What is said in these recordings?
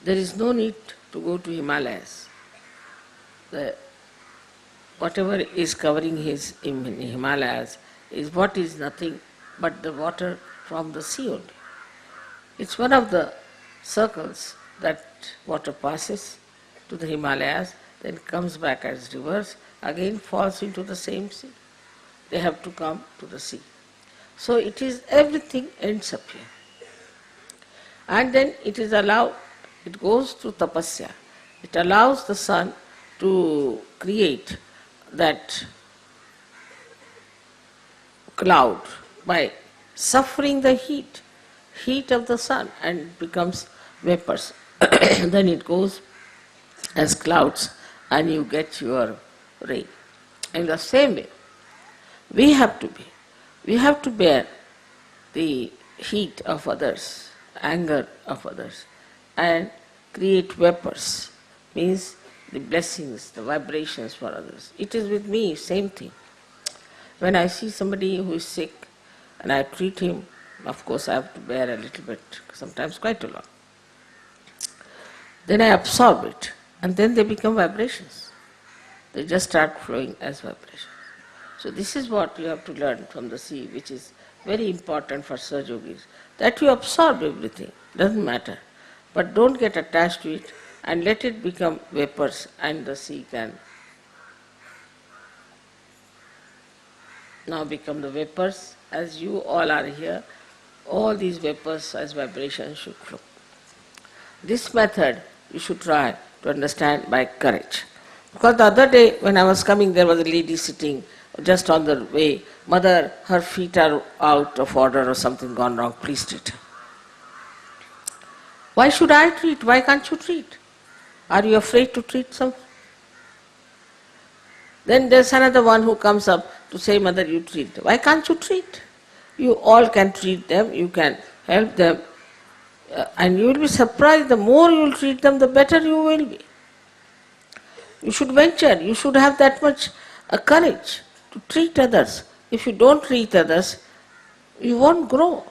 There is no need to go to Himalayas. Whatever is covering his Himalayas is what is nothing but the water from the sea only. It's one of the circles that water passes to the Himalayas, then comes back as rivers, again falls into the same sea. They have to come to the sea. So it is, everything ends up here. And then it is allowed, it goes through tapasya. It allows the sun to create that cloud by suffering the heat of the sun, and becomes vapours. Then it goes as clouds and you get your rain. In the same way, we have to bear the heat of others, anger of others, and create vapours, means the blessings, the vibrations for others. It is with me, same thing. When I see somebody who is sick and I treat him, of course I have to bear a little bit, sometimes quite a lot. Then I absorb it, and then they become vibrations. They just start flowing as vibrations. So this is what you have to learn from the sea, which is very important for Sahaja yogis, that you absorb everything, doesn't matter. But don't get attached to it and let it become vapours, and the sea can now become the vapours. As you all are here, all these vapours as vibrations should flow. This method you should try to understand by courage. Because the other day when I was coming, there was a lady sitting just on the way. Mother, her feet are out of order or something gone wrong, please treat her. Why should I treat? Why can't you treat? Are you afraid to treat someone? Then there's another one who comes up to say, Mother, you treat them. Why can't you treat? You all can treat them, you can help them, and you will be surprised, the more you will treat them, the better you will be. You should venture, you should have that much courage to treat others. If you don't treat others, you won't grow.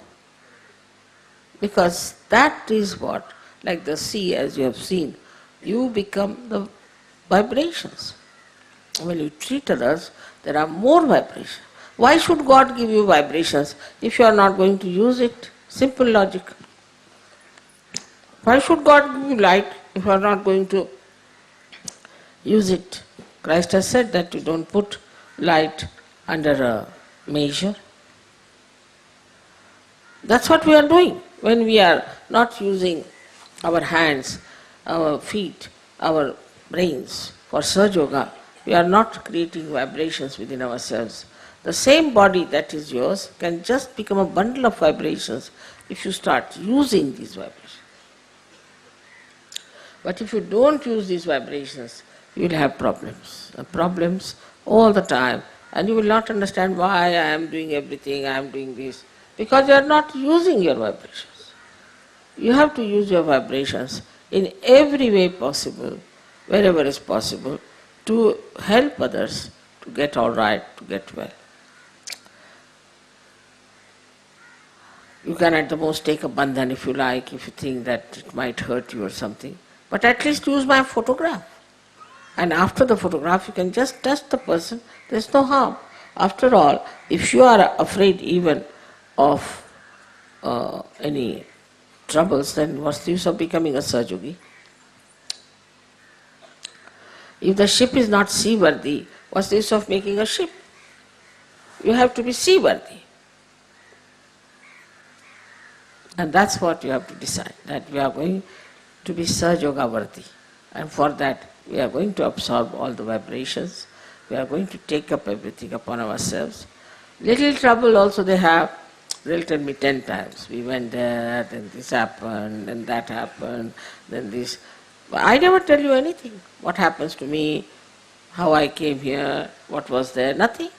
Because that is what, like the sea as you have seen, you become the vibrations. When you treat others, there are more vibrations. Why should God give you vibrations if you are not going to use it? Simple logic. Why should God give you light if you are not going to use it? Christ has said that you don't put light under a measure. That's what we are doing. When we are not using our hands, our feet, our brains for Sahaja Yoga, we are not creating vibrations within ourselves. The same body that is yours can just become a bundle of vibrations if you start using these vibrations. But if you don't use these vibrations, you will have problems all the time, and you will not understand why I am doing everything, I am doing this, because you are not using your vibrations. You have to use your vibrations in every way possible, wherever is possible, to help others to get all right, to get well. You can at the most take a bandhan if you like, if you think that it might hurt you or something, but at least use my photograph. And after the photograph, you can just touch the person, there is no harm. After all, if you are afraid even of any troubles, then what's the use of becoming a Sahaja yogi? If the ship is not seaworthy, what's the use of making a ship? You have to be seaworthy. And that's what you have to decide, that we are going to be Sahaja yoga worthy. And for that, we are going to absorb all the vibrations. We are going to take up everything upon ourselves. Little trouble also they have. They'll tell me 10 times. We went there, then this happened, then that happened, then this. But I never tell you anything. What happens to me, how I came here, what was there, nothing.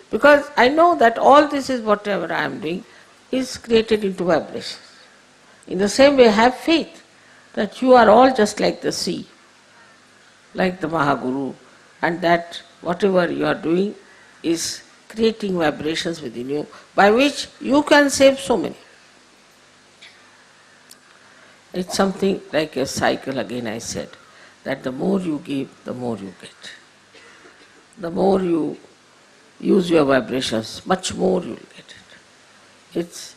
Because I know that all this is whatever I am doing is created into vibrations. In the same way, have faith that you are all just like the sea, like the Mahaguru, and that whatever you are doing is creating vibrations within you by which you can save so many. It's something like a cycle again, I said, that the more you give, the more you get. The more you use your vibrations, much more you will get it. It's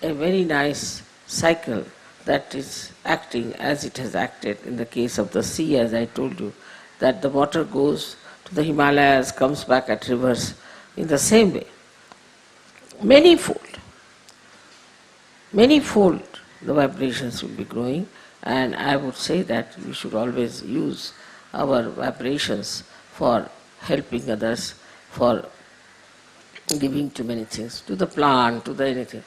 a very nice cycle that is acting as it has acted in the case of the sea, as I told you, that the water goes to the Himalayas, comes back at rivers in the same way. Manyfold the vibrations will be growing, and I would say that we should always use our vibrations for helping others, for giving to many things, to the plant, to the anything.